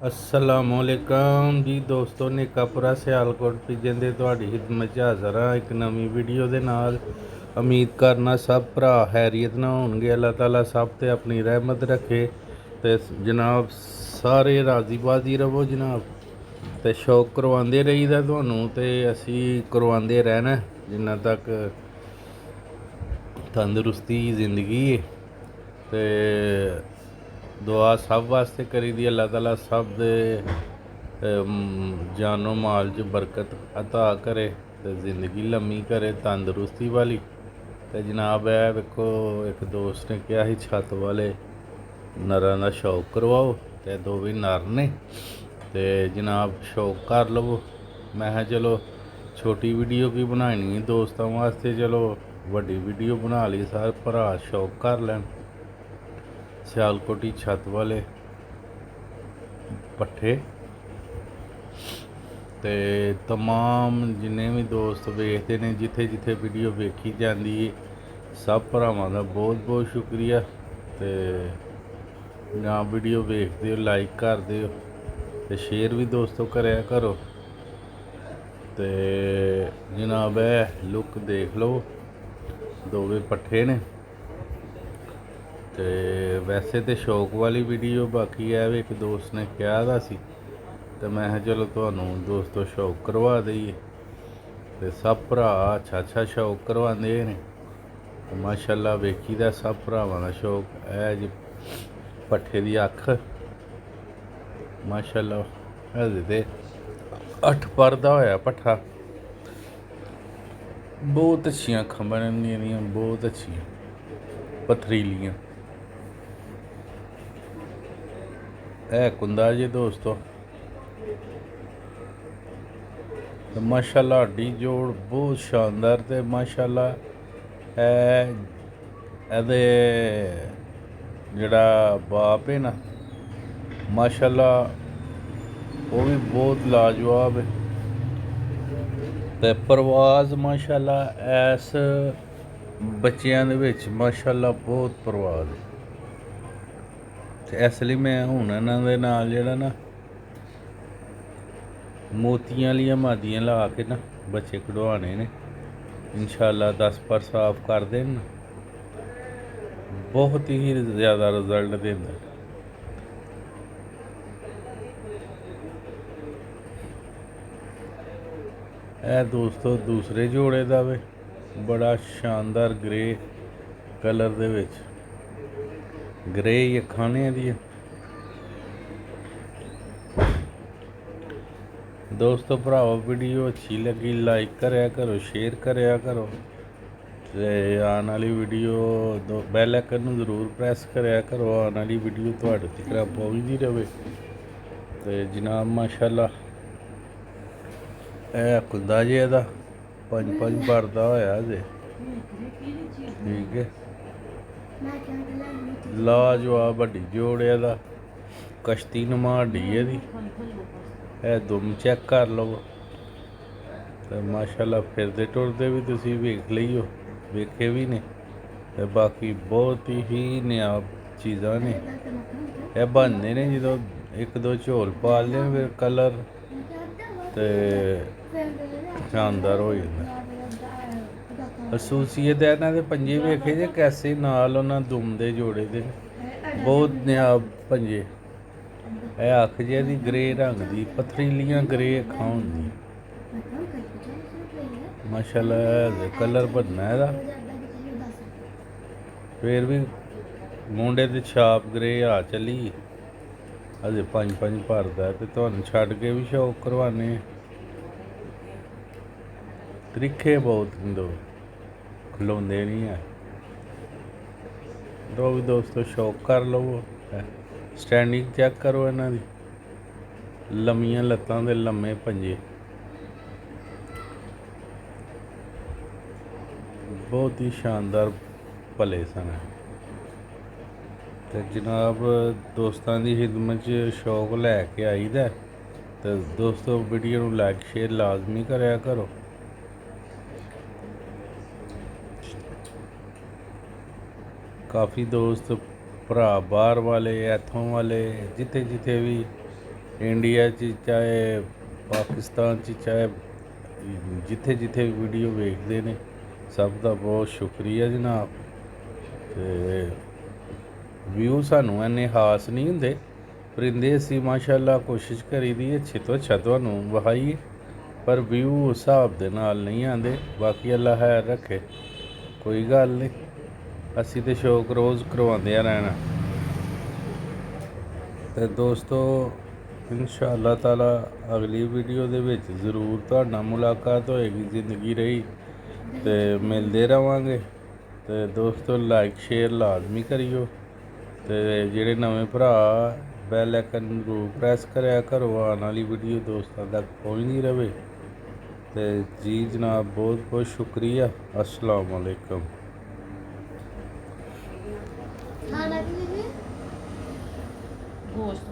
ਅਸਲਾਮੁਅਲੈਕਮ ਜੀ ਦੋਸਤੋ, ਨੇਕਾਪੁਰਾ ਸਿਆਲਕੋਟ ਪਿਜਨ ਦੇ ਤੁਹਾਡੀ ਖਿਦਮਤ 'ਚ ਹਾਜ਼ਰ ਹਾਂ ਇੱਕ ਨਵੀਂ ਵੀਡੀਓ ਦੇ ਨਾਲ। ਉਮੀਦ ਕਰਨਾ ਸਭ ਭਰਾ ਖੈਰੀਅਤ ਨਾਲ ਹੋਣਗੇ। ਅੱਲਾਹ ਤਾਲਾ ਸਭ ਤੇ ਆਪਣੀ ਰਹਿਮਤ ਰੱਖੇ ਤੇ ਜਨਾਬ ਸਾਰੇ ਰਾਜ਼ੀ ਬਾਜ਼ੀ ਰਹੋ ਜਨਾਬ। ਤੇ ਸ਼ੌਕ ਕਰਵਾਉਂਦੇ ਰਹੀਦਾ ਤੁਹਾਨੂੰ ਤੇ ਅਸੀਂ ਕਰਵਾਉਂਦੇ ਰਹਿਣਾ ਜਿੰਨਾ ਤੱਕ ਤੰਦਰੁਸਤੀ ਜ਼ਿੰਦਗੀ ਹੈ। ਤੇ ਦੁਆ ਸਭ ਵਾਸਤੇ ਕਰੀ ਦੀ, ਅੱਲਾਹ ਤਾਲਾ ਸਭ ਦੇ ਜਾਨੋ ਮਾਲ 'ਚ ਬਰਕਤ ਅਤਾ ਕਰੇ ਤੇ ਜ਼ਿੰਦਗੀ ਲੰਮੀ ਕਰੇ ਤੰਦਰੁਸਤੀ ਵਾਲੀ। ਤੇ ਜਨਾਬ ਇਹ ਵੇਖੋ, ਇੱਕ ਦੋਸਤ ਨੇ ਕਿਹਾ ਸੀ ਛੱਤ ਵਾਲੇ ਨਰਾਂ ਦਾ ਸ਼ੌਕ ਕਰਵਾਓ ਤੇ ਦੋਵੇਂ ਨਰ ਨੇ ਤੇ ਜਨਾਬ ਸ਼ੌਕ ਕਰ ਲਵੋ। ਮੈਂ ਕਿਹਾ ਚਲੋ ਛੋਟੀ ਵੀਡੀਓ ਕੀ ਬਣਾਉਣੀ ਹੈ ਦੋਸਤਾਂ ਵਾਸਤੇ, ਚਲੋ ਵੱਡੀ ਵੀਡੀਓ ਬਣਾ ਲਈ, ਸਾਰੇ ਭਰਾ ਸ਼ੌਕ ਕਰ ਲੈਣ। ਸਿਆਲਕੋਟੀ ਛੱਤ ਵਾਲੇ ਪੱਠੇ ਤੇ ਤਮਾਮ ਜਿੰਨੇ ਵੀ ਦੋਸਤ ਵੇਖਦੇ ਨੇ, ਜਿੱਥੇ ਜਿੱਥੇ ਵੀਡੀਓ ਵੇਖੀ ਜਾਂਦੀ ਹੈ, ਸਭ ਭਰਾਵਾਂ ਦਾ ਬਹੁਤ ਬਹੁਤ ਸ਼ੁਕਰੀਆ। ਤੇ ਨਾ ਵੀਡੀਓ ਵੇਖਦੇ ਹੋ ਲਾਈਕ ਕਰ ਦਿਓ ਤੇ ਸ਼ੇਅਰ ਵੀ ਦੋਸਤੋ ਕਰਿਆ ਕਰੋ। ਤੇ ਜਨਾਬ ਇਹ ਲੁੱਕ ਦੇਖ ਲਓ, ਦੋਵੇਂ ਪੱਠੇ ਨੇ ਤੇ ਵੈਸੇ ਤੇ ਸ਼ੌਕ ਵਾਲੀ ਵੀਡੀਓ, ਬਾਕੀ ਇਹ ਵੀ ਇੱਕ ਦੋਸਤ ਨੇ ਕਿਹਾ ਦਾ ਸੀ ਤੇ ਮੈਂ ਕਿਹਾ ਚਲੋ ਤੁਹਾਨੂੰ ਦੋਸਤੋ ਸ਼ੌਕ ਕਰਵਾ ਦਈਏ। ਤੇ ਸਭ ਭਰਾ ਅੱਛਾ ਸ਼ੌਕ ਕਰਵਾਉਂਦੇ ਨੇ ਮਾਸ਼ਾਅੱਲਾ, ਵੇਖੀ ਦਾ ਸਭ ਭਰਾਵਾਂ ਦਾ ਸ਼ੌਕ। ਇਹ ਜੀ ਪੱਠੇ ਦੀ ਅੱਖ ਮਾਸ਼ਾਅੱਲਾ, ਹਜੇ ਤੇ 8 ਪਰ ਦਾ ਹੋਇਆ ਪੱਠਾ। ਬਹੁਤ ਅੱਛੀਆਂ ਅੱਖਾਂ ਦੀਆਂ, ਬਹੁਤ ਅੱਛੀਆਂ ਪਥਰੀਲੀਆਂ। ਇਹ ਕੁੰਦਾ ਜੀ ਦੋਸਤੋ ਤੇ ਮਾਸ਼ਾਅੱਲਾ ਹੱਡੀ ਜੋੜ ਬਹੁਤ ਸ਼ਾਨਦਾਰ ਤੇ ਮਾਸ਼ਾਅੱਲਾ ਇਹਦੇ ਜਿਹੜਾ ਬਾਪ ਹੈ ਨਾ ਮਾਸ਼ਾਅੱਲਾ ਉਹ ਵੀ ਬਹੁਤ ਲਾਜਵਾਬ ਹੈ ਤੇ ਪਰਵਾਜ਼ ਮਾਸ਼ਾਅੱਲਾ ਇਸ ਬੱਚਿਆਂ ਦੇ ਵਿੱਚ ਮਾਸ਼ਾਅੱਲਾ ਬਹੁਤ ਪਰਵਾਜ਼ ਹੈ। ਤੇ ਇਸ ਲਈ ਮੈਂ ਹੁਣ ਇਹਨਾਂ ਦੇ ਨਾਲ ਜਿਹੜਾ ਨਾ ਮੋਤੀਆਂ ਵਾਲੀਆਂ ਮਾਦੀਆਂ ਲਾ ਕੇ ਨਾ ਬੱਚੇ ਕਢਵਾਉਣੇ ਨੇ ਇਨਸ਼ਾਅੱਲਾ। 10 ਪਰ ਸਾਫ਼ ਕਰ ਦੇਣ, ਬਹੁਤ ਹੀ ਜ਼ਿਆਦਾ ਰਿਜ਼ਲਟ ਦਿੰਦਾ। ਇਹ ਦੋਸਤੋ ਦੂਸਰੇ ਜੋੜੇ ਦਾ ਵੇ, ਬੜਾ ਸ਼ਾਨਦਾਰ ਗ੍ਰੇ ਕਲਰ ਦੇ ਵਿੱਚ, ਗ੍ਰੇ ਹੀ ਅੱਖਾਂ ਨੇ ਇਹਦੀਆਂ। ਦੋਸਤੋ ਭਰਾਵੋ ਵੀਡੀਓ ਅੱਛੀ ਲੱਗੀ ਲਾਈਕ ਕਰਿਆ ਕਰੋ, ਸ਼ੇਅਰ ਕਰਿਆ ਕਰੋ ਤੇ ਆਉਣ ਵਾਲੀ ਵੀਡੀਓ ਬੈਲ ਆਈਕਨ ਨੂੰ ਜ਼ਰੂਰ ਪ੍ਰੈਸ ਕਰਿਆ ਕਰੋ, ਆਉਣ ਵਾਲੀ ਵੀਡੀਓ ਤੁਹਾਡੇ ਤੱਕ ਪਹੁੰਚਦੀ ਰਹੇ। ਤੇ ਜਨਾਬ ਮਾਸ਼ਾਅੱਲਾ ਇਹ ਕੁੰਦਾ ਜੇ ਇਹਦਾ 5 ਪਰ ਦਾ ਹੋਇਆ ਜੇ, ਠੀਕ ਹੈ ਲਾਜਵਾਬ ਵੱਡੀ ਜੋੜ ਇਹਦਾ, ਕਸ਼ਤੀ ਨੁਮਾ ਹੱਡੀ ਇਹਦੀ। ਇਹ ਦੁਮ ਚੈੱਕ ਕਰ ਲਵੋ ਤੇ ਮਾਸ਼ਾਅੱਲਾ ਫਿਰਦੇ ਟੁਰਦੇ ਵੀ ਤੁਸੀਂ ਵੇਖ ਲਈਓ, ਵੇਖੇ ਵੀ ਨੇ ਤੇ ਬਾਕੀ ਬਹੁਤ ਹੀ ਨਿਆਬ ਚੀਜ਼ਾਂ ਨੇ। ਇਹ ਬਣਦੇ ਨੇ ਜਦੋਂ ਇੱਕ ਦੋ ਝੋਲ ਪਾ ਲੈਣ ਫਿਰ ਕਲਰ ਤੇ ਸ਼ਾਨਦਾਰ ਹੋ ਜਾਂਦਾ। ਖਸੂਸੀਅਤ ਇਹਨਾਂ ਦੇ ਪੰਜੇ ਵੇਖੇ ਜੇ ਕੈਸੇ ਨਾਲ ਉਹਨਾਂ ਦੁਮ ਦੇ ਜੋੜੇ ਦੇ, ਬਹੁਤ ਨਿਆਬ ਪੰਜੇ। ਇਹ ਅੱਖ ਜਿਹੀ ਦੀ ਗ੍ਰੇ ਰੰਗ ਦੀ, ਪਥਰੀਲੀਆਂ ਗ੍ਰੇ ਅੱਖਾਂ ਹੁੰਦੀਆਂ ਮਾਸ਼ਾਅੱਲਾ। ਕਲਰ ਬਣਨਾ ਇਹਦਾ ਫਿਰ ਵੀ ਮੁੰਡੇ ਦੇ ਛਾਪ ਗ੍ਰੇ ਆ ਚੱਲੀ, ਅਜੇ 5 ਭਰਦਾ ਤੇ ਤੁਹਾਨੂੰ ਛੱਡ ਕੇ ਵੀ ਸ਼ੌਕ ਕਰਵਾਨੇ। ਤਰੀਖੇ ਬਹੁਤ ਹੁੰਦੇ, ਖਲੋਂਦੇ ਨਹੀਂ ਹੈ। ਲੋ ਵੀ ਦੋਸਤੋ ਸ਼ੌਕ ਕਰ ਲਵੋ, ਸਟੈਂਡਿੰਗ ਚੈੱਕ ਕਰੋ ਇਹਨਾਂ ਦੀ, ਲੰਮੀਆਂ ਲੱਤਾਂ ਦੇ ਲੰਮੇ ਪੰਜੇ, ਬਹੁਤ ਹੀ ਸ਼ਾਨਦਾਰ ਭਲੇ ਸਨ। ਤੇ ਜਨਾਬ ਦੋਸਤਾਂ ਦੀ ਖਿਦਮਤ 'ਚ ਸ਼ੌਕ ਲੈ ਕੇ ਆਈਦਾ ਤੇ ਦੋਸਤੋ ਵੀਡੀਓ ਨੂੰ ਲਾਈਕ ਸ਼ੇਅਰ ਲਾਜ਼ਮੀ ਕਰਿਆ ਕਰੋ। ਕਾਫੀ ਦੋਸਤ ਭਰਾ ਬਾਹਰ ਵਾਲੇ, ਇੱਥੋਂ ਵਾਲੇ, ਜਿੱਥੇ ਜਿੱਥੇ ਵੀ ਇੰਡੀਆ 'ਚ ਚਾਹੇ ਪਾਕਿਸਤਾਨ 'ਚ ਚਾਹੇ ਜਿੱਥੇ ਜਿੱਥੇ ਵੀਡੀਓ ਵੇਖਦੇ ਨੇ ਸਭ ਦਾ ਬਹੁਤ ਸ਼ੁਕਰੀਆ ਜਨਾਬ। ਤੇ ਵਿਊ ਸਾਨੂੰ ਇੰਨੇ ਖਾਸ ਨਹੀਂ ਹੁੰਦੇ, ਪਰਿੰਦੇ ਅਸੀਂ ਮਾਸ਼ਾਅੱਲਾ ਕੋਸ਼ਿਸ਼ ਕਰੀ ਦੀ ਅੱਛੇ ਤੋਂ ਅੱਛਾ ਤੁਹਾਨੂੰ ਵਿਖਾਈਏ, ਪਰ ਵਿਊ ਉਸ ਹਿਸਾਬ ਦੇ ਨਾਲ ਨਹੀਂ ਆਉਂਦੇ। ਬਾਕੀ ਅੱਲਾ ਖੈਰ ਰੱਖੇ, ਕੋਈ ਗੱਲ ਨਹੀਂ, ਅਸੀਂ ਤਾਂ ਸ਼ੌਕ ਰੋਜ਼ ਕਰਵਾਉਂਦੇ ਰਹਿਣਾ। ਤੇ ਦੋਸਤੋ ਇਨਸ਼ਾ ਅੱਲਾਹ ਤਾਲਾ ਅਗਲੀ ਵੀਡੀਓ ਦੇ ਵਿੱਚ ਜ਼ਰੂਰ ਤੁਹਾਡੇ ਨਾਲ ਮੁਲਾਕਾਤ ਹੋਏਗੀ, ਜ਼ਿੰਦਗੀ ਰਹੀ ਤੇ ਮਿਲਦੇ ਰਵਾਂਗੇ। ਤੇ ਦੋਸਤੋ ਲਾਈਕ ਸ਼ੇਅਰ ਲਾਜ਼ਮੀ ਕਰਿਓ, ਤੇ ਜਿਹੜੇ ਨਵੇਂ ਭਰਾ ਬੈਲ ਆਈਕਨ ਨੂੰ ਜ਼ਰੂਰ ਪ੍ਰੈਸ ਕਰਿਆ ਕਰੋ, ਆਉਣ ਵਾਲੀ ਵੀਡੀਓ ਦੋਸਤਾਂ ਤੱਕ ਪਹੁੰਚਦੀ ਰਵੇ। ਤੇ ਜੀ ਜਨਾਬ, ਬਹੁਤ ਬਹੁਤ ਸ਼ੁਕਰੀਆ। अस्सलाम वालेकुम। ਖਾਣਾ ਕੀ ਹੈ? ਗੋਸ਼ਤ।